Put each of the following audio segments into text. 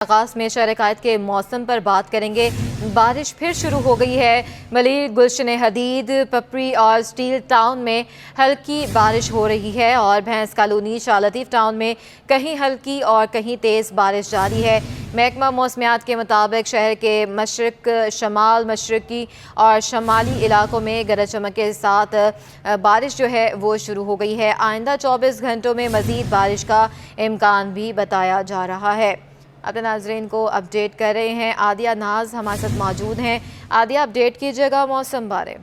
आगाज में शहर कायद के मौसम पर बात करेंगे। बारिश फिर शुरू हो गई है। मलिर, गुलशन हदीद, पपरी और स्टील टाउन में हल्की बारिश हो रही है और भैंस कॉलोनी, शाह लतीफ़ टाउन में कहीं हल्की और कहीं तेज़ बारिश जारी है। महकमा मौसमियात के मुताबिक शहर के मशरक, शमाल, मशरकी और शमाली इलाकों में गरज चमक के साथ बारिश जो है वो शुरू हो गई है। आइंदा 24 घंटों में मज़ीद बारिश का इम्कान भी बताया जा रहा है। अपने नाज़रीन को अपडेट कर रहे हैं। आदिया नाज हमारे साथ मौजूद हैं। आदिया, अपडेट कीजिएगा मौसम बारे।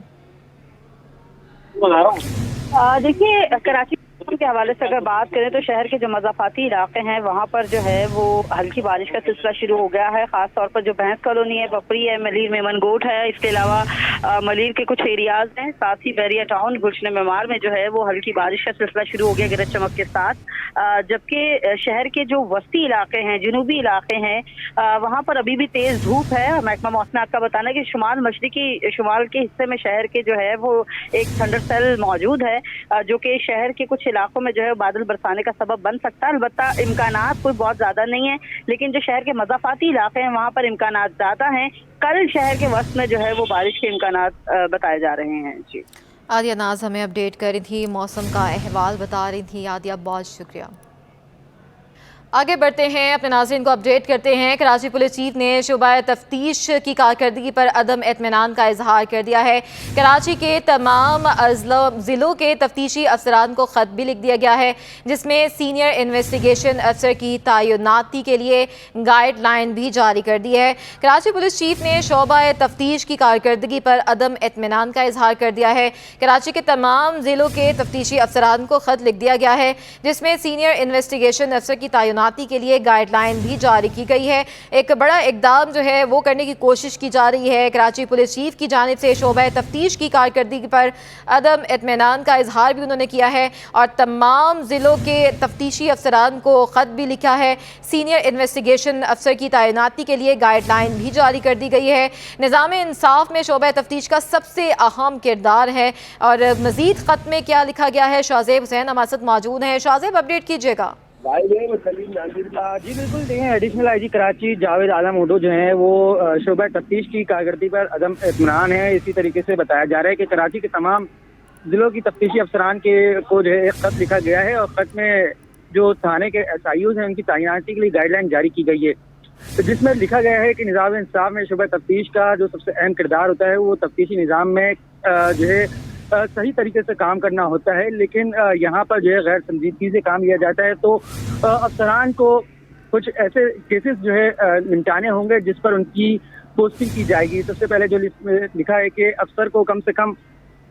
देखिए, कराची के हवाले से अगर बात करें तो शहर के जो मज़ाफ़ाती इलाके हैं वहाँ पर जो है वो हल्की बारिश का सिलसिला शुरू हो गया है। ख़ास तौर पर जो भैंस कॉलोनी है, पपरी है, मलिर में मनगोट है, इसके अलावा मलिर के कुछ एरियाज हैं, साथ ही बैरिया टाउन, गुलशन मेमार में जो है वो हल्की बारिश का सिलसिला शुरू हो गया गरज चमक के साथ। जबकि शहर के जो वस्ती इलाके हैं, जनूबी इलाके हैं, वहाँ पर अभी भी तेज़ धूप है। महकमा मौसमियात का बताना है कि शुमाल मशरिकी शुमाल के हिस्से में शहर के जो है वो एक थंडर सेल मौजूद है, जो कि शहर के कुछ इलाकों में जो है बादल बरसाने का सबब बन सकता है। अलबत्ता इम्कानात कोई बहुत ज़्यादा नहीं है, लेकिन जो शहर के मज़ाफ़ाती इलाके हैं वहाँ पर इम्कानात ज़्यादा हैं। कल शहर के वस्त में जो है वो बारिश के इम्कानात बताए जा रहे हैं। जी, आदिया नाज हमें अपडेट कर रही थी, मौसम का अहवाल बता रही थी। आदिया, बहुत शुक्रिया। आगे बढ़ते हैं, अपने नाज़रीन को अपडेट करते हैं। कराची पुलिस चीफ ने शुबा तफ्तीश की कारकर्दगी पर अदम इत्मीनान का इजहार कर दिया है। कराची के तमाम ज़िलों के तफ्तीशी अफसरान को ख़त भी लिख दिया गया है, जिसमें सीनियर इन्वेस्टिगेशन अफसर की तैनाती के लिए गाइडलाइन भी जारी कर दी है। कराची पुलिस चीफ ने शुबा तफ्तीश की कारकर्दगी पर अदम इत्मीनान का इजहार कर दिया है। कराची के तमाम ज़िलों के तफ्तीशी अफसरान को ख़त लिख दिया गया है, जिसमें सीनियर इन्वेस्टिगेशन अफसर की तैनाती के लिए गाइडलाइन भी जारी की गई है। एक बड़ा इकदाम जो है वो करने की कोशिश की जा रही है। कराची पुलिस चीफ की जानिब से शोबा तफ्तीश की कारकर्दगी पर अदम इत्मीनान का इजहार भी उन्होंने किया है और तमाम ज़िलों के तफ्तीशी अफसरान को ख़त भी लिखा है। सीनियर इन्वेस्टिगेशन अफसर की तैनाती के लिए गाइडलाइन भी जारी कर दी गई है। निज़ाम इंसाफ में शोबा तफ्तीश का सबसे अहम किरदार है। और मज़ीद ख़त में क्या लिखा गया है, शाहजेब हुसैन हमारे साथ मौजूद हैं। शाहजेब, अपडेट कीजिएगा। जी बिल्कुल, देखें, एडिशनल आईजी कराची जावेद आलम उडो जो है वो शोबा तफ्तीश की कारकर्दगी पर अदम इत्मीनान है। इसी तरीके से बताया जा रहा है कि कराची के तमाम जिलों की तफ्तीशी अफसरान के को जो है एक खत लिखा गया है और खत में जो थाने के SIOs हैं उनकी तैनाती के लिए गाइडलाइन जारी की गई है, तो जिसमें लिखा गया है कि निज़ाम इंसाफ में शोबा तफ्तीश का जो सबसे अहम किरदार होता है वो तफ्तीशी निज़ाम में जो है सही तरीके से काम करना होता है, लेकिन यहाँ पर जो है गैर संजीदगी से काम लिया जाता है। तो अफसरान को कुछ ऐसे केसेस जो है निपटाने होंगे जिस पर उनकी पोस्टिंग की जाएगी। सबसे पहले जो लिखा है कि अफसर को कम से कम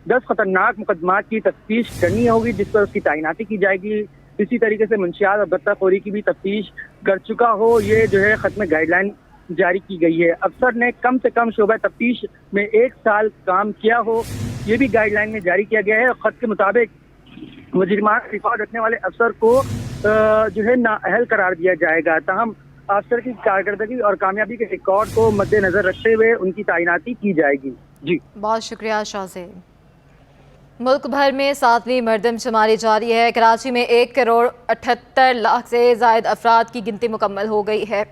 10 खतरनाक मुकदमात की तफ्तीश करनी होगी जिस पर उसकी तैनाती की जाएगी। इसी तरीके से मंशियात और बत्ताखोरी की भी तफ्तीश कर चुका हो, ये जो है खत में गाइडलाइन जारी की गई है। अफसर ने कम से कम शोबा तफ्तीश में 1 साल काम किया हो, ये भी गाइडलाइन में जारी किया गया है। खत के मुताबिक मुजरिमाना रिकॉर्ड रखने वाले अफसर को जो है नाअहल करार दिया जाएगा। ताहम अफसर की कारकर्दगी और कामयाबी के रिकॉर्ड को मद्देनजर रखते हुए उनकी तैनाती की जाएगी। जी, बहुत शुक्रिया शाहजेब। मुल्क भर में 7वीं मरदमशुमारी जारी है। कराची में 1,78,00,000 से ज़ायद अफराद की गिनती मुकम्मल हो गई है।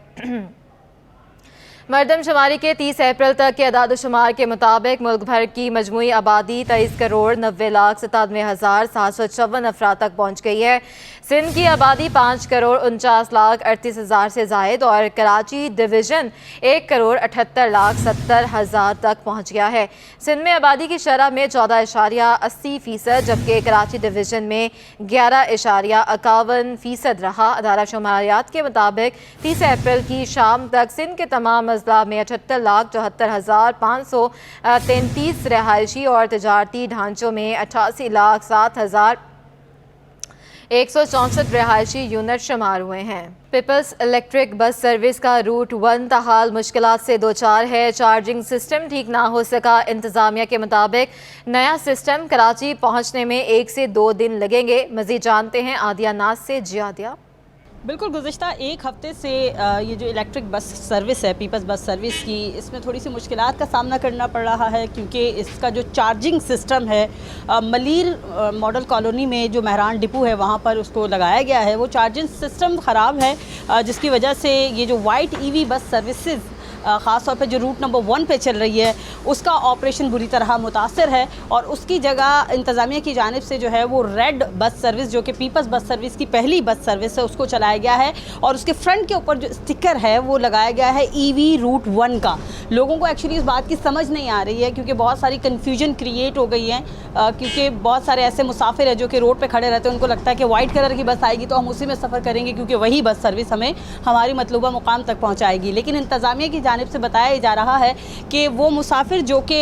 मरदमशुमारी के 30 अप्रैल तक के अदाद-ओ-शुमार के मुताबिक मुल्क भर की मजमूई आबादी 23,90,67,754 अफराद तक पहुँच गई है। सिंध की आबादी 5,49,38,000 से जायद और कराची डिवीज़न 1,78,70,000 तक पहुँच गया है। सिंध में आबादी की शरह में 14.80%, जबकि कराची डिवीज़न में 11.51% रहा। अदारा शुमारियात के मुताबिक 30 अप्रैल की शाम तक सिंध के तमाम अजला में 78,74,533 रहायशी और तजारती ढांचों में 88,07,164 रहायशी यूनिट शुमार हुए हैं। पीपल्स इलेक्ट्रिक बस सर्विस का रूट 1 ताहाल मुश्किलात से दो चार है। चार्जिंग सिस्टम ठीक ना हो सका। इंतजामिया के मुताबिक नया सिस्टम कराची पहुंचने में 1 से 2 दिन लगेंगे। मजीद जानते हैं आदिया नाज से। जी आदिया। बिल्कुल, गुज़िश्ता एक हफ़्ते से ये जो इलेक्ट्रिक बस सर्विस है, पीपल्स बस सर्विस की, इसमें थोड़ी सी मुश्किलात का सामना करना पड़ रहा है क्योंकि इसका जो चार्जिंग सिस्टम है मलीर मॉडल कॉलोनी में जो महरान डिपो है वहाँ पर उसको लगाया गया है, वो चार्जिंग सिस्टम ख़राब है जिसकी वजह से ये जो वाइट ईवी बस सर्विसेज ख़ास तौर पे जो रूट नंबर 1 पे चल रही है उसका ऑपरेशन बुरी तरह मुतासर है और उसकी जगह इंतज़ामिया की जानिब से जो है वो रेड बस सर्विस जो कि पीपल्स बस सर्विस की पहली बस सर्विस है उसको चलाया गया है और उसके फ्रंट के ऊपर जो स्टिकर है वो लगाया गया है ईवी रूट 1 का। लोगों को एक्चुअली इस बात की समझ नहीं आ रही है क्योंकि बहुत सारी कन्फ्यूजन क्रिएट हो गई है क्योंकि बहुत सारे ऐसे मुसाफिर हैं जो कि रोड पर खड़े रहते हैं, उनको लगता है कि वाइट कलर की बस आएगी तो हम उसी में सफ़र करेंगे क्योंकि वही बस सर्विस हमें हमारी मतलूबा मुकाम तक पहुँचाएगी। लेकिन इंतज़ामिया की जानिब से बताया जा रहा है कि वो मुसाफिर जो कि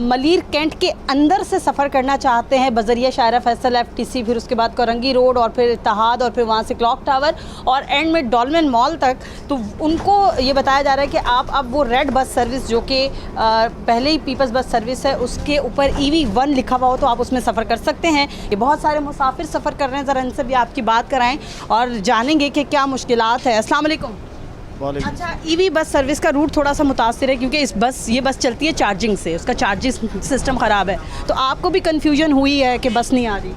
मलीर कैंट के अंदर से सफ़र करना चाहते हैं बजरिया शायरा फैसल FTC, फिर उसके बाद कोरंगी रोड और फिर इत्तेहाद और फिर वहाँ से क्लॉक टावर और एंड में डॉल्मेन मॉल तक, तो उनको ये बताया जा रहा है कि आप अब वो रेड बस सर्विस जो कि पहले ही पीपल्स बस सर्विस है उसके ऊपर EV 1 लिखा हुआ हो तो आप उसमें सफ़र कर सकते हैं। ये बहुत सारे मुसाफिर सफ़र कर रहे हैं, ज़रा इनसे भी आपकी बात कराएं और जानेंगे कि क्या मुश्किलात है। अस्सलाम वालेकुम। अच्छा, ईवी बस सर्विस का रूट थोड़ा सा मुतासिर है क्योंकि ये बस चलती है चार्जिंग से, उसका चार्जिंग सिस्टम ख़राब है, तो आपको भी कन्फ्यूजन हुई है कि बस नहीं आ रही?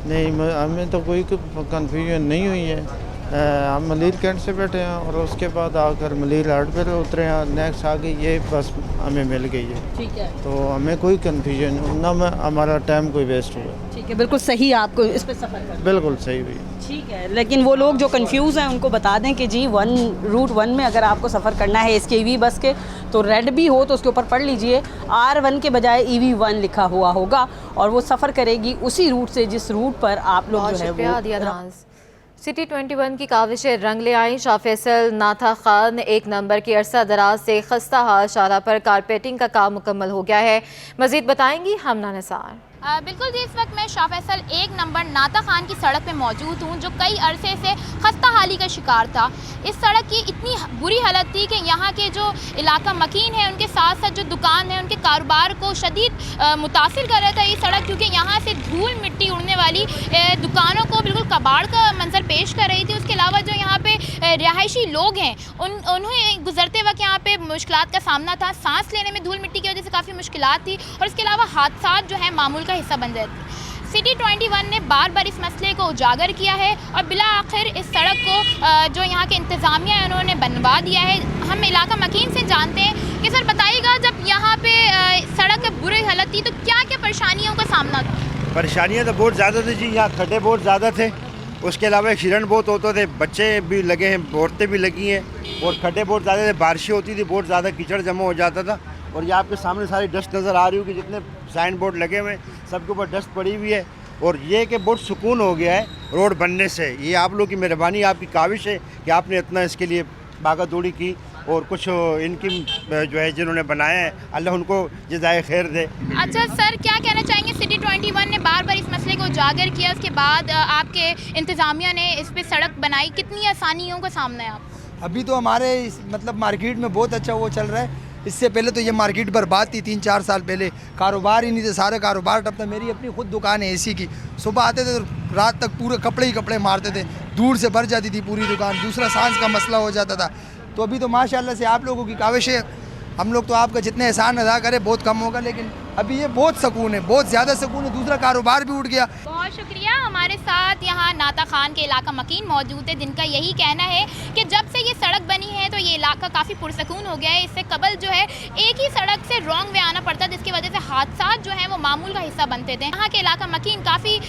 नहीं, हमें तो कोई कन्फ्यूजन नहीं हुई है। हम मलीर कैंट से बैठे हैं और उसके बाद आकर मलीर हाट पर उतरे हैं, नेक्स्ट आगे ये बस हमें मिल गई है। ठीक है, तो हमें कोई कन्फ्यूजन ना, हमारा टाइम कोई वेस्ट हुआ। ठीक है, बिल्कुल सही, आपको इस पर सफ़र कर बिल्कुल सही हुई। ठीक है, लेकिन वो लोग जो कंफ्यूज हैं उनको बता दें कि जी रूट 1 में अगर आपको सफ़र करना है इसके EV बस के तो रेड भी हो तो उसके ऊपर पढ़ लीजिए R1 के बजाय EV 1 लिखा हुआ होगा और वो सफ़र करेगी उसी रूट से जिस रूट पर आप लोग जो है वो। सिटी 21 की काविशें रंग ले आई। शाह फैसल नाथा खान 1 नंबर की अरसा दराज से खस्ता हाल शाहराह पर कारपेटिंग का काम मुकम्मल हो गया है। मज़ीद बताएंगी हमना निसार। बिल्कुल जी, इस वक्त मैं शाह फैसल 1 नंबर नाता खान की सड़क पे मौजूद हूँ जो कई अरसे से खस्ता हाली का शिकार था। इस सड़क की इतनी बुरी हालत थी कि यहाँ के जो इलाका मकीन है उनके साथ साथ जो दुकान है उनके कारोबार को शदीद मुतासिर कर रहा था ये सड़क, क्योंकि यहाँ से धूल मिट्टी उड़ने वाली दुकानों को बिल्कुल कबाड़ का मंजर पेश कर रही थी। उसके अलावा जो यहाँ पे रिहायशी लोग हैं उन्हें गुजरते वक्त यहाँ पे मुश्किलात का सामना था, सांस लेने में धूल मिट्टी की वजह से काफ़ी मुश्किलात थी और इसके अलावा हादसा जो है मामूल का हिस्सा बन जाते। सिटी 21 ने बार बार इस मसले को उजागर किया है और बिला आखिर इस सड़क को जो यहाँ के इंतज़ामिया है उन्होंने बनवा दिया है। हम इलाका मकीन से जानते हैं कि सर बताइएगा, जब यहाँ पे सड़क बुरी हालत थी तो क्या क्या परेशानियों का सामना था? परेशानियाँ तो बहुत ज़्यादा थी जी, यहाँ खड्डे बहुत ज़्यादा थे, उसके अलावा एक्सीडेंट बहुत होते थे, बच्चे भी लगे हैं, औरतें भी लगी हैं और खड्डे बहुत ज़्यादा थे, बारिशें होती थी, बहुत ज़्यादा कीचड़ जमा हो जाता था। और ये आपके सामने सारी डस्ट नज़र आ रही हो कि जितने साइन बोर्ड लगे हुए हैं सबके ऊपर डस्ट पड़ी हुई है और ये कि बहुत सुकून हो गया है रोड बनने से। ये आप लोग की मेहरबानी, आपकी काविश है कि आपने इतना इसके लिए भागा दौड़ी की और कुछ इनकी जो है जिन्होंने बनाया है अल्लाह उनको जज़ाए खैर दे। अच्छा सर, क्या कहना चाहेंगे? सिटी 21 ने बार बार इस मसले को उजागर किया, उसके बाद आपके इंतज़ामिया ने इस पर सड़क बनाई, कितनी आसानियों का सामना है आप? अभी तो हमारे मतलब मार्केट में बहुत अच्छा वो चल रहा है। इससे पहले तो ये मार्केट बर्बाद थी, 3-4 साल पहले कारोबार ही नहीं थे, सारे कारोबार टप था। मेरी अपनी खुद दुकान है AC की, सुबह आते थे तो रात तक पूरे कपड़े ही कपड़े मारते थे, दूर से भर जाती थी पूरी दुकान, दूसरा सांस का मसला हो जाता था। तो अभी तो माशाल्लाह से आप लोगों की काविश है, हम लोग तो आपका जितने एहसान अदा करें बहुत कम होगा, लेकिन अभी ये बहुत सुकून है, बहुत ज़्यादा सुकून है, दूसरा कारोबार भी उठ गया। बहुत शुक्रिया। हमारे साथ यहाँ नाता खान के इलाका मकीन मौजूद है जिनका यही कहना है कि जब से ये सड़क बनी है तो ये इलाका काफ़ी पुरसकून हो गया है। इससे कबल जो है एक ही सड़क से रॉन्ग वे आना पड़ता, जिसकी वजह से हादसा जो है वो मामूल का हिस्सा बनते थे। यहाँ के इलाका मकीन काफ़ी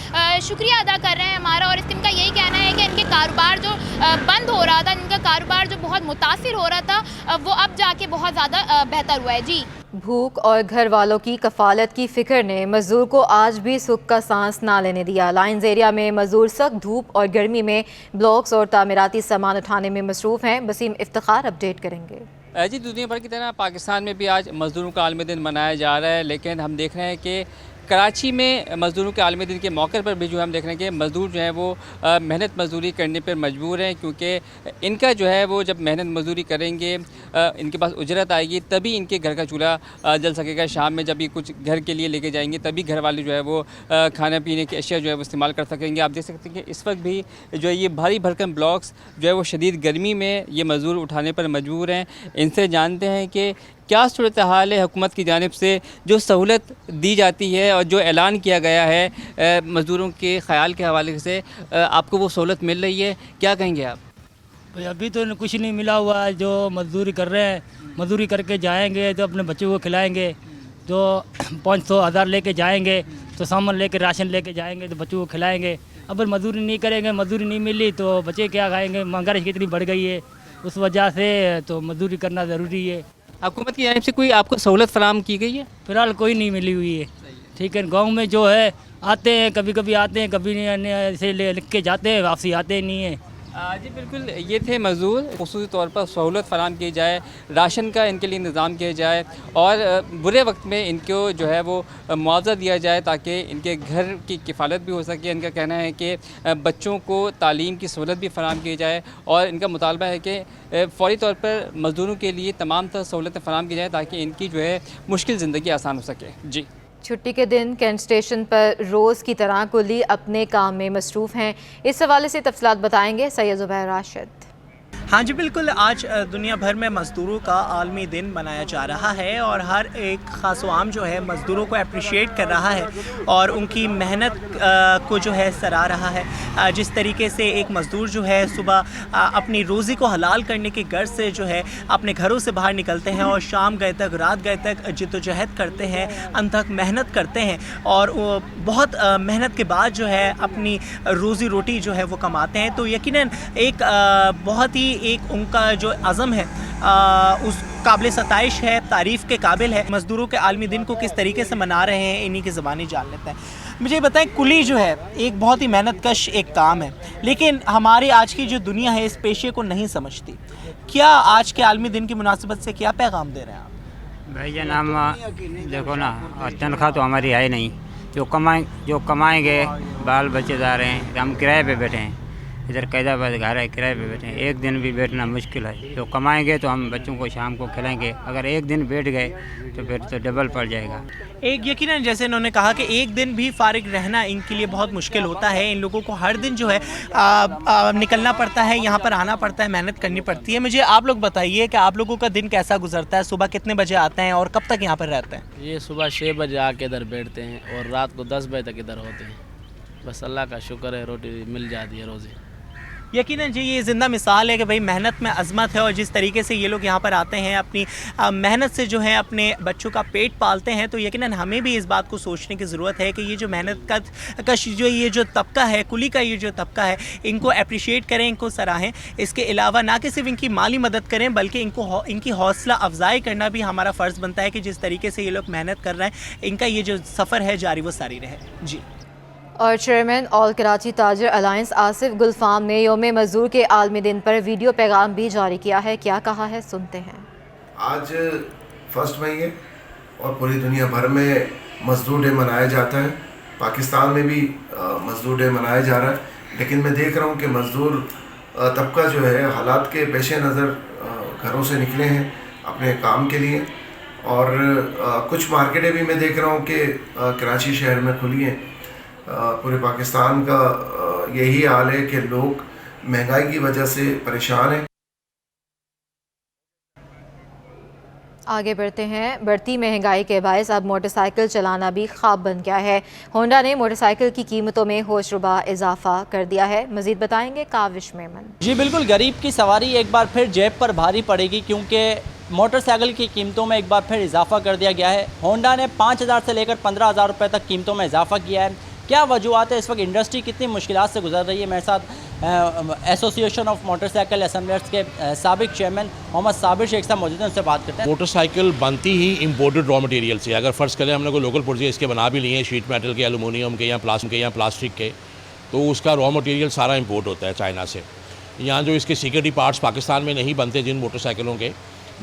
शुक्रिया अदा कर रहे हैं हमारा, और इनका यही कहना है कि इनके कारोबार जो बंद हो रहा था, इनका कारोबार जो बहुत मुतासिर हो रहा था, वो अब जाके बहुत ज़्यादा बेहतर हुआ है। जी, भूख और घर वालों की कफालत की फिक्र ने मजदूर को आज भी सुख का सांस ना लेने दिया। लाइन्स एरिया में मजदूर सख्त धूप और गर्मी में ब्लॉक्स और तामीराती सामान उठाने में मसरूफ़ हैं। वसीम इफ्तिखार अपडेट करेंगे। जी, दुनिया भर की तरह पाकिस्तान में भी आज मजदूरों का आलमी दिन मनाया जा रहा है, लेकिन हम देख रहे हैं कि कराची में मज़दूरों के आलमी दिन के मौके पर भी जो हम देख रहे हैं कि मज़दूर जो है वो मेहनत मजदूरी करने पर मजबूर हैं, क्योंकि इनका जो है वो जब मेहनत मजदूरी करेंगे इनके पास उजरत आएगी तभी इनके घर का चूल्हा जल सकेगा। शाम में जब ये कुछ घर के लिए लेके जाएंगे तभी घर वाले जो है वो खाने पीने की अशिया जो है वो इस्तेमाल कर सकेंगे। आप देख सकते हैं कि इस वक्त भी जो है ये भारी भरकम ब्लॉक्स जो है वो शदीद गर्मी में ये मज़दूर उठाने पर मजबूर हैं। इनसे जानते हैं कि क्या सूरत हाल है, हुकूमत की जानिब से जो सहूलत दी जाती है और जो ऐलान किया गया है मज़दूरों के ख्याल के हवाले से, आपको वो सहूलत मिल रही है, क्या कहेंगे आप? भाई अभी तो कुछ नहीं मिला हुआ है। जो मजदूरी कर रहे हैं, मजदूरी करके जाएंगे तो अपने बच्चों को खिलाएंगे, जो 500-1000 लेके जाएंगे तो सामान लेके राशन लेके जाएंगे तो बच्चों को खिलाएंगे। अब मजदूरी नहीं करेंगे, मजदूरी नहीं मिली तो बच्चे क्या खाएंगे? महंगाई कितनी बढ़ गई है, उस वजह से तो मजदूरी करना ज़रूरी है। हुकूमत की जानिब से कोई आपको सहूलत फराम की गई है? फिलहाल कोई नहीं मिली हुई है। ठीक है, गाँव में जो है आते हैं, कभी कभी आते हैं, कभी नहीं ऐसे लिख के जाते हैं, वापसी आते नहीं है। जी बिल्कुल, ये थे मज़दूर। ख़ुसूसी तौर पर सहूलत फ़राम की जाए, राशन का इनके लिए इंतज़ाम किया जाए और बुरे वक्त में इनको जो है वो मुआवजा दिया जाए ताकि इनके घर की किफ़ालत भी हो सके। इनका कहना है कि बच्चों को तालीम की सहूलत भी फ़राम की जाए और इनका मुतालबा है कि फ़ौरी तौर पर मज़दूरों के लिए तमाम तरह सहूलतें फ़राम की जाए ताकि इनकी जो है मुश्किल ज़िंदगी आसान हो सके। जी, छुट्टी के दिन कैंट स्टेशन पर रोज़ की तरह कुली अपने काम में मसरूफ़ हैं। इस हवाले से तफसीलात बताएंगे सैयद ज़ुबैर राशिद। हाँ जी बिल्कुल, आज दुनिया भर में मज़दूरों का आलमी दिन मनाया जा रहा है और हर एक ख़ास आम जो है मज़दूरों को अप्रिशिएट कर रहा है और उनकी मेहनत को जो है सराह रहा है। जिस तरीके से एक मज़दूर जो है सुबह अपनी रोज़ी को हलाल करने की गर्ज से जो है अपने घरों से बाहर निकलते हैं और शाम गए तक, रात गए तक जिद्दोजहद करते हैं, अनथक मेहनत करते हैं और बहुत मेहनत के बाद जो है अपनी रोज़ी रोटी जो है वो कमाते हैं। तो यकीनन एक बहुत ही एक उनका जो अज़म है उस काबिल सताइश है, तारीफ़ के काबिल है। मज़दूरों के आलमी दिन को किस तरीके से मना रहे हैं इन्हीं की ज़बानी जान लेते हैं। मुझे बताएं, कुली जो है एक बहुत ही मेहनत कश एक काम है, लेकिन हमारी आज की जो दुनिया है इस पेशे को नहीं समझती। क्या आज के आलमी दिन की मुनासिबत से क्या पैगाम दे रहे हैं आप? भाईजान हम देखो ना, तनख्वाह तो हमारी है नहीं, जो कमाएंगे बाल बच्चे जा रहे हैं, हम किराए पे बैठे हैं, इधर कैदाबाद घर है, किराए पे बैठे हैं, एक दिन भी बैठना मुश्किल है। जो कमाएंगे तो हम बच्चों को शाम को खिलाएंगे, अगर एक दिन बैठ गए तो फिर तो डबल पड़ जाएगा। एक यकीनन जैसे इन्होंने कहा कि एक दिन भी फारिग रहना इनके लिए बहुत मुश्किल होता है। इन लोगों को हर दिन जो है निकलना पड़ता है, यहाँ पर आना पड़ता है, मेहनत करनी पड़ती है। मुझे आप लोग बताइए कि आप लोगों का दिन कैसा गुजरता है, सुबह कितने बजे आते हैं और कब तक यहाँ पर रहते हैं? ये सुबह 6 बजे आके इधर बैठते हैं और रात को 10 बजे तक इधर होते हैं। बस अल्लाह का शुक्र है, रोटी मिल जाती है रोज़ी। यकीनन जी ये ज़िंदा मिसाल है कि भाई मेहनत में अज़मत है और जिस तरीके से ये लोग यहाँ पर आते हैं अपनी मेहनत से जो है अपने बच्चों का पेट पालते हैं। तो यकीनन हमें भी इस बात को सोचने की ज़रूरत है कि ये जो मेहनत का जो ये जो तबका है, कुली का ये जो तबका है, इनको अप्रिशिएट करें, इनको सराहें। इसके अलावा ना कि सिर्फ इनकी माली मदद करें बल्कि इनकी हौसला अफजाई करना भी हमारा फ़र्ज़ बनता है कि जिस तरीके से ये लोग मेहनत कर रहे हैं इनका ये जो सफ़र है जारी वो सारी रहे। जी। और chairman all Karachi Tajir alliance Asif Gulfam ने यौम मज़दूर के आलमी दिन पर वीडियो पैगाम भी जारी किया है। क्या कहा है, सुनते हैं। आज 1 मई है और पूरी दुनिया भर में मज़दूर डे मनाया जाता है। पाकिस्तान में भी मज़दूर डे मनाया जा रहा है, लेकिन मैं देख रहा हूँ कि मज़दूर तबका जो है हालात के पेश नज़र घरों से निकले हैं अपने काम के लिए। और कुछ मार्केटें भी मैं देख रहा हूँ कि कराची शहर में खुली हैं। पूरे पाकिस्तान का यही हाल है कि लोग महंगाई की वजह से परेशान हैं। आगे बढ़ते हैं। बढ़ती महंगाई के बायस अब मोटरसाइकिल चलाना भी ख्वाब बन गया है। होंडा ने मोटरसाइकिल की कीमतों में होशरुबा इजाफा कर दिया है। मजीद बताएंगे काविश मेमन। जी बिल्कुल, गरीब की सवारी एक बार फिर जेब पर भारी पड़ेगी क्योंकि मोटरसाइकिल की कीमतों में एक बार फिर इजाफा कर दिया गया है। होंडा ने 5000 से लेकर 15000 रुपये तक कीमतों में इजाफा किया है। क्या वजूहत है, इस वक्त इंडस्ट्री कितनी मुश्किलात से गुजर रही है? मेरे साथ एसोसिएशन ऑफ मोटरसाइकिल असेंबलर्स के साबिक चेयरमैन मोहम्मद साबिर शेख साहब मौजूद हैं, उनसे बात करते हैं। मोटरसाइकिल बनती ही इंपोर्टेड रॉ मटेरियल से। अगर फ़र्ज़ करें हमने कोई लोकल पुर्जे इसके बना भी लिए हैं, शीट मेटल के, एलुमिनियम के या प्लास्टिक के, तो उसका रॉ मटेरियल सारा इंपोर्ट होता है चाइना से। यहाँ जो इसके सिक्योरिटी पार्ट्स पाकिस्तान में नहीं बनते जिन मोटरसाइकिलों के,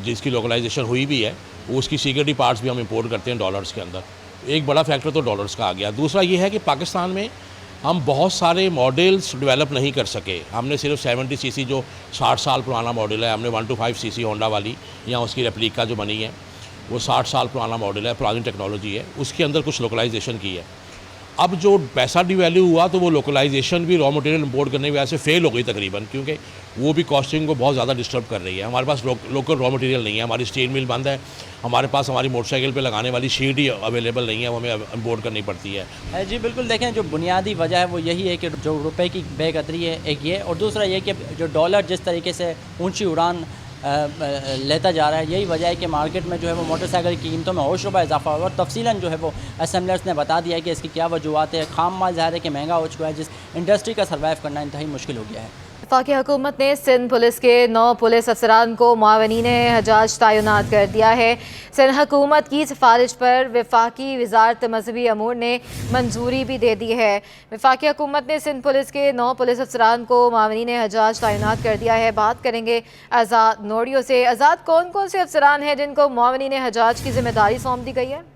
जिसकी लोकलाइजेशन हुई भी है, उसकी सिक्योरिटी पार्ट्स भी हम इंपोर्ट करते हैं डॉलर्स के अंदर। एक बड़ा फैक्टर तो डॉलर्स का आ गया। दूसरा ये है कि पाकिस्तान में हम बहुत सारे मॉडल्स डेवलप नहीं कर सके। हमने सिर्फ 70 सीसी जो 60 साल पुराना मॉडल है, हमने 125 सीसी होंडा वाली या उसकी रेप्लिका जो बनी है वो 60 साल पुराना मॉडल है, पुरानी टेक्नोलॉजी है, उसके अंदर कुछ लोकलाइजेशन की है। अब जो पैसा डिवैल्यू हुआ तो वो लोकलाइजेशन भी रॉ मटेरियल इंपोर्ट करने की वजह से फेल हो गई तकरीबन, क्योंकि वो भी कॉस्टिंग को बहुत ज़्यादा डिस्टर्ब कर रही है। हमारे पास लोकल रॉ मटेरियल नहीं है, हमारी स्टील मिल बंद है, हमारे पास हमारी मोटरसाइकिल पे लगाने वाली शीट ही अवेलेबल नहीं है, वो हमें इंपोर्ट करनी पड़ती है। जी बिल्कुल, देखें जो बुनियादी वजह है वो यही है कि जो रुपए की बेकदरी है एक ये, और दूसरा ये कि जो डॉलर जिस तरीके से ऊंची उड़ान लेता जा रहा है, यही वजह है कि मार्केट में जो है वो मोटरसाइकिल की कीमतों में होशरुबा इजाफा हुआ। और तफसीलन जो है वो असेंबलर्स ने बता दिया है कि इसकी क्या वजूहत है। खाम माल ज़ाहिर है कि महंगा हो चुका है, जिस इंडस्ट्री का सर्वाइव करना इंतहाई मुश्किल हो गया है। वफाकी हुकूमत ने सिंध पुलिस के 9 पुलिस अफसरान को मुआवनीन हजाज तैनात कर दिया है। सिंध हुकूमत की सिफारिश पर वफाकी वजारत मजहबी अमूर ने मंजूरी भी दे दी है। वफाकी हुकूमत ने सिंध पुलिस के 9 पुलिस अफसरान को मुआवनीन हजाज तैनात कर दिया है। बात करेंगे आज़ाद नोडियो से। आज़ाद, कौन कौन से अफसरान हैं जिनको मुआवनीन हजाज की जिम्मेदारी सौंप दी गई है?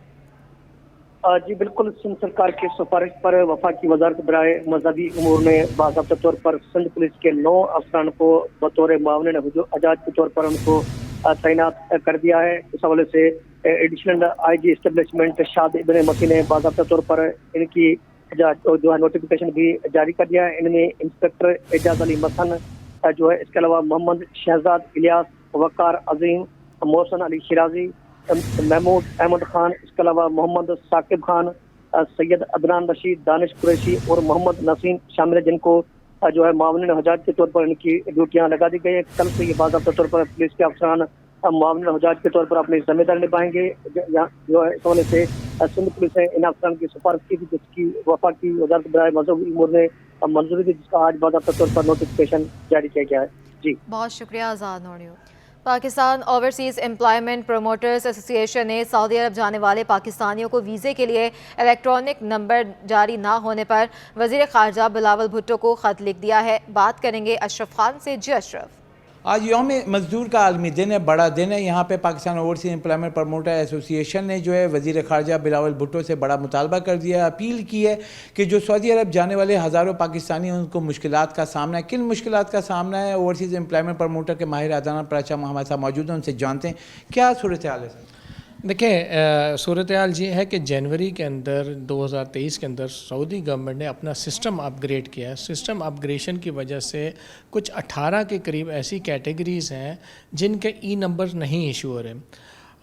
जी बिल्कुल, सिंध सरकार की सिफारिश पर वफाकी वजारत बराए मजहबी उमूर ने बाकायदा तौर पर सिंध पुलिस के 9 अफसरान को बतौर मुआवनीन हजाज के तौर पर उनको तैनात कर दिया है। इस हवाले से एडिशनल IG एस्टेब्लिशमेंट शाद इब्न मसी ने बाकायदा तौर पर इनकी जो है नोटिफिकेशन भी जारी कर दिया है। इनमें इंस्पेक्टर एजाज अली मसन जो है, इसके अलावा मोहम्मद शहजाद इलियास, वकार अजीम, मोहसन अली शिराजी, महमूद अहमद खान, इसके अलावा मोहम्मद साकिब खान, सैयद अदनान रशीद, दानिश कुरैशी और मोहम्मद नसीम शामिल है, जिनको जो है मुआवनीन हजाज के तौर पर इनकी ड्यूटियां लगा दी गई है। कल से ये बाकायदा तौर पर पुलिस के अफसरान मुआवनीन हजाज के तौर पर अपनी जिम्मेदारी निभाएंगे। जो है इस हवाले से सिंध पुलिस ने इन अफसरान की सिफारिश की थी, जिसकी वफाकी वजारत बराए मजहबी उमूर ने मंजूरी दी, जिसका आज बाकायदा तौर पर नोटिफिकेशन जारी किया गया है। जी बहुत शुक्रिया आज़ाद नोडियो। Pakistan overseas employment promoters association ने सऊदी अरब जाने वाले पाकिस्तानियों को वीज़े के लिए इलेक्ट्रॉनिक नंबर जारी ना होने पर वज़ीर ख़ारजा बिलावल भुट्टो को ख़त लिख दिया है। बात करेंगे अशरफ खान से। जी अशरफ, आज यौम मज़दूर का आलमी दिन है, बड़ा दिन है। यहाँ पे Pakistan overseas employment promoter association ने जो है वज़ीर ख़ारजा बिलावल भुट्टो से बड़ा मुतालबा कर दिया है, अपील की है कि जो सऊदी अरब जाने वाले हज़ारों पाकिस्तानी उनको मुश्किलात का सामना है। किन मुश्किलात का सामना है? ओवरसीज़ एम्प्लॉयमेंट प्रमोटर के माहिर अदाना प्राचा हमारे साथ मौजूद हैं, उनसे जानते हैं क्या सूरत हाल है। सर देखिए, सूरत हाल ये है कि जनवरी के अंदर 2023 के अंदर सऊदी गवर्नमेंट ने अपना सिस्टम अपग्रेड किया है। सिस्टम अपग्रेडेशन की वजह से कुछ 18 के करीब ऐसी कैटेगरीज़ हैं जिनके नंबर नहीं इशू हो रहे।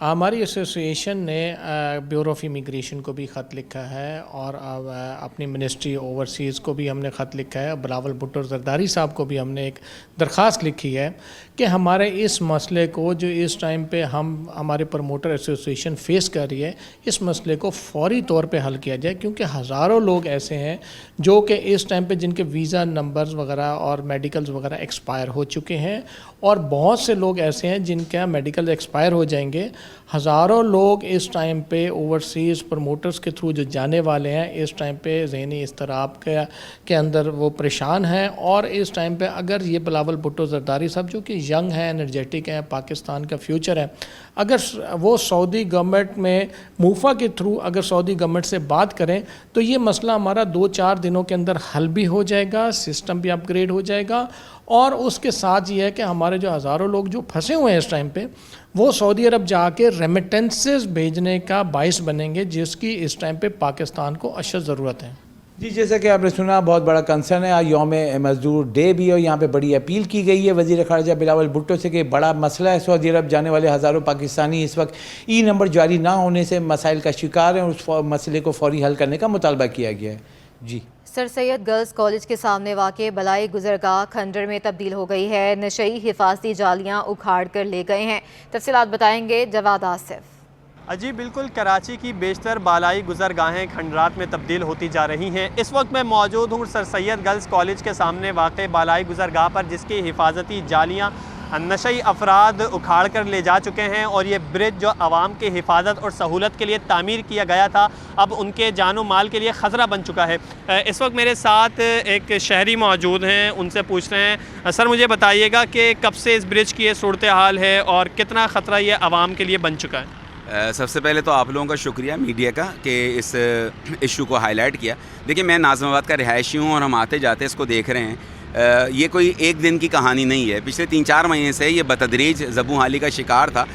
हमारी एसोसिएशन ने ब्यूरो ऑफ इमिग्रेशन को भी ख़त लिखा है और अपनी मिनिस्ट्री ओवरसीज़ को भी हमने ख़त लिखा है। बिलावल भुट्टो ज़रदारी साहब को भी हमने एक दरख्वास्त लिखी है कि हमारे इस मसले को जो इस टाइम पे हमारे प्रमोटर एसोसिएशन फेस कर रही है, इस मसले को फौरी तौर पे हल किया जाए, क्योंकि हज़ारों लोग ऐसे हैं जो कि इस टाइम पे जिनके वीज़ा नंबर्स वगैरह और मेडिकल्स वगैरह एक्सपायर हो चुके हैं, और बहुत से लोग ऐसे हैं जिनके मेडिकल एक्सपायर हो जाएंगे। हज़ारों लोग इस टाइम पे ओवरसीज़ प्रमोटर्स के थ्रू जो जाने वाले हैं, इस टाइम पे ज़हनी इस्तराब के अंदर वो परेशान हैं। और इस टाइम पे अगर ये बिलावल भुट्टो ज़रदारी साहब जो कि यंग हैं, एनर्जेटिक हैं, पाकिस्तान का फ्यूचर है, अगर वो सऊदी गवर्नमेंट में मूफा के थ्रू अगर सऊदी गवर्नमेंट से बात करें तो ये मसला हमारा 2-4 दिनों के अंदर हल भी हो जाएगा, सिस्टम भी अपग्रेड हो जाएगा। और उसके साथ ये है कि हमारे जो हज़ारों लोग जो फंसे हुए हैं इस टाइम पे, वो सऊदी अरब जाके रेमिटेंसेस भेजने का बाइस बनेंगे, जिसकी इस टाइम पे पाकिस्तान को अशद ज़रूरत है। जी, जैसा कि आपने सुना, बहुत बड़ा कंसर्न है। आज यौम मज़दूर डे भी और यहाँ पे बड़ी अपील की गई है वज़ीर ख़ारजा बिलावल भुट्टो से कि बड़ा मसला है, सऊदी अरब जाने वाले हज़ारों पाकिस्तानी इस वक्त नंबर जारी ना होने से मसाइल का शिकार हैं, और उस मसले को फौरी हल करने का मुतालबा किया गया है। जी, सर सैयद गर्ल्स कॉलेज के सामने वाक़े बलाई गुजरगाह खंडर में तब्दील हो गई है। नशई हिफाजती जालियाँ उखाड़ कर ले गए हैं। तफसीलात बताएंगे जवाद आसिफ। जी बिल्कुल, कराची की बेशतर बालाई गुजरगाहें खंडरात में तब्दील होती जा रही हैं। इस वक्त मैं मौजूद हूँ सर सैयद गर्ल्स कॉलेज के सामने वाक़े बालाई गुजरगाह पर, जिसकी हिफाजती जालियाँ नशई अफराद उखाड़ कर ले जा चुके हैं, और ये ब्रिज जो आवाम की हिफाजत और सहूलत के लिए तामीर किया गया था, अब उनके जानो माल के लिए ख़तरा बन चुका है। इस वक्त मेरे साथ एक शहरी मौजूद हैं, उनसे पूछ रहे हैं। सर मुझे बताइएगा कि कब से इस ब्रिज की ये सूरत हाल है और कितना ख़तरा ये आवाम के लिए बन चुका है? सबसे पहले तो आप लोगों का शुक्रिया मीडिया का कि इस इशू को हाईलाइट किया। देखिए, मैं नाज़िमाबाद का रिहायशी हूँ और हम आते जाते इसको देख रहे हैं। ये कोई एक दिन की कहानी नहीं है, पिछले 3-4 महीने से ये बतदरीज ज़बू हाली का शिकार था।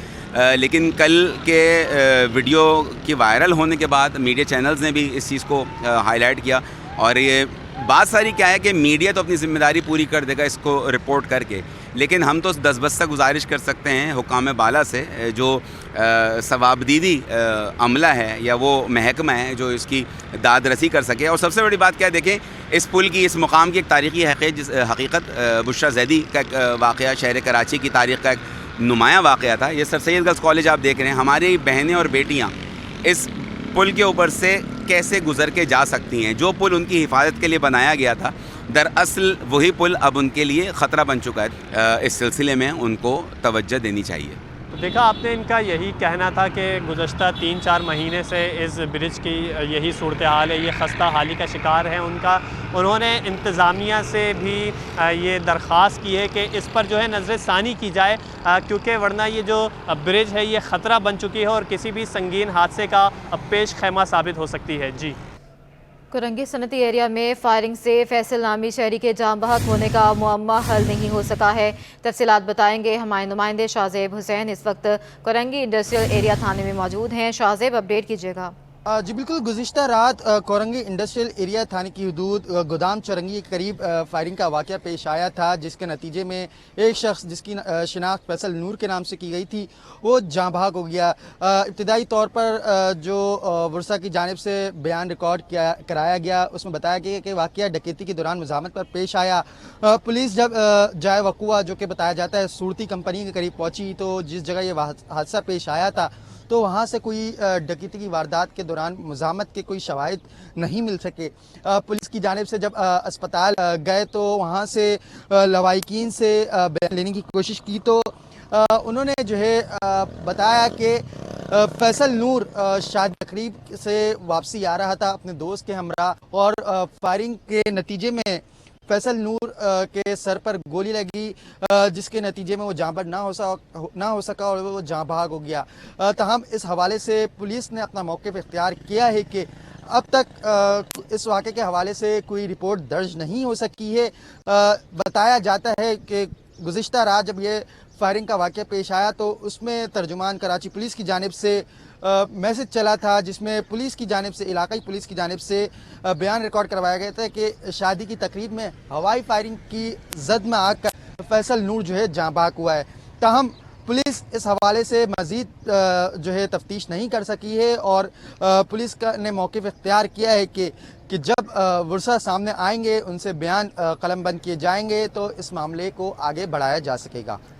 लेकिन कल के वीडियो की वायरल होने के बाद मीडिया चैनल्स ने भी इस चीज़ को हाईलाइट किया। और ये बात सारी क्या है कि मीडिया तो अपनी ज़िम्मेदारी पूरी कर देगा इसको रिपोर्ट करके, लेकिन हम तो दस्तबस्ता गुजारिश कर सकते हैं हुकाम बाला से, जो सवाबदीदी अमला है या वो महकमा है जो इसकी दाद रसी कर सके। और सबसे बड़ी बात क्या है, देखें, इस पुल की, इस मुकाम की एक तारीख़ी हकीकत बुशरा जैदी का एक वाक़या शहर कराची की तारीख़ का एक नुमाया वाक़या था। ये सर सैयद गर्ल्स कॉलेज आप देख रहे हैं, हमारी बहनें और बेटियाँ इस पुल के ऊपर से कैसे गुज़र के जा सकती हैं। जो पुल उनकी हिफाजत के लिए बनाया गया था, दरअसल वही पुल अब उनके लिए ख़तरा बन चुका है। इस सिलसिले में उनको तवज्जो देनी चाहिए। देखा आपने, इनका यही कहना था कि गुज़श्ता 3-4 महीने से इस ब्रिज की यही सूरत हाल है, ये खस्ता हाली का शिकार है उनका। उन्होंने इंतज़ामिया से भी ये दरख्वास्त की है कि इस पर जो है नज़र सानी की जाए, क्योंकि वरना ये जो ब्रिज है ये ख़तरा बन चुकी है और किसी भी संगीन हादसे का पेश खैमा साबित हो सकती है। जी, कुरंगी सनती एरिया में फायरिंग से फैसल नामी शहरी के जाम बहक होने का मुअम्मा हल नहीं हो सका है। तफसीलात बताएंगे हमारे नुमाइंदे शाहजेब हुसैन, इस वक्त कुरंगी इंडस्ट्रियल एरिया थाने में मौजूद हैं। शाहजेब, अपडेट कीजिएगा। जी बिल्कुल, गुज़िश्ता रात कोरंगी इंडस्ट्रियल एरिया थाने की हदूद गोदाम चौरंगी के करीब फायरिंग का वाक़या पेश आया था, जिसके नतीजे में एक शख्स जिसकी शिनाख्त फैसल नूर के नाम से की गई थी वो जाँ भाग हो गया। इब्तदाई तौर पर जो वर्सा की जानिब से बयान रिकॉर्ड कराया गया, उसमें बताया गया कि वाक़या डकैती के दौरान मुज़ाहमत पर पेश आया। पुलिस जब जाए वक़ुआ, जो कि बताया जाता है सूरती कंपनी के करीब पहुँची, तो जिस जगह ये हादसा पेश आया था तो वहाँ से कोई डकैती की वारदात के दौरान मुज़ाहमत के कोई शवाहिद नहीं मिल सके। पुलिस की जानिब से जब अस्पताल गए तो वहाँ से लवाहिकीन से बयान लेने की कोशिश की, तो उन्होंने जो है बताया कि फैसल नूर शादी तकरीब से वापसी आ रहा था अपने दोस्त के हमरा, और फायरिंग के नतीजे में फैसल नूर के सर पर गोली लगी, जिसके नतीजे में वो जाँ बहक ना हो सका और वो जाँ भाग हो गया। तहम इस हवाले से पुलिस ने अपना मौक़िफ़ इख्तियार किया है कि अब तक इस वाक़े के हवाले से कोई रिपोर्ट दर्ज नहीं हो सकी है। बताया जाता है कि गुज़िश्ता रात जब ये फायरिंग का वाक़या पेश आया तो उसमें तर्जुमान कराची पुलिस की जानिब से मैसेज चला था, जिसमें पुलिस की जानिब से, इलाकाई पुलिस की जानिब से बयान रिकॉर्ड करवाया गया था कि शादी की तकरीब में हवाई फायरिंग की जद में आकर फैसल नूर जो है जाँ भाग हुआ है। ताहम पुलिस इस हवाले से मज़ीद जो है तफ्तीश नहीं कर सकी है, और पुलिस ने मौक़िफ़ इख्तियार किया है कि जब वर्सा सामने आएंगे उनसे बयान कलमबंद किए जाएंगे तो इस मामले को आगे बढ़ाया जा सकेगा।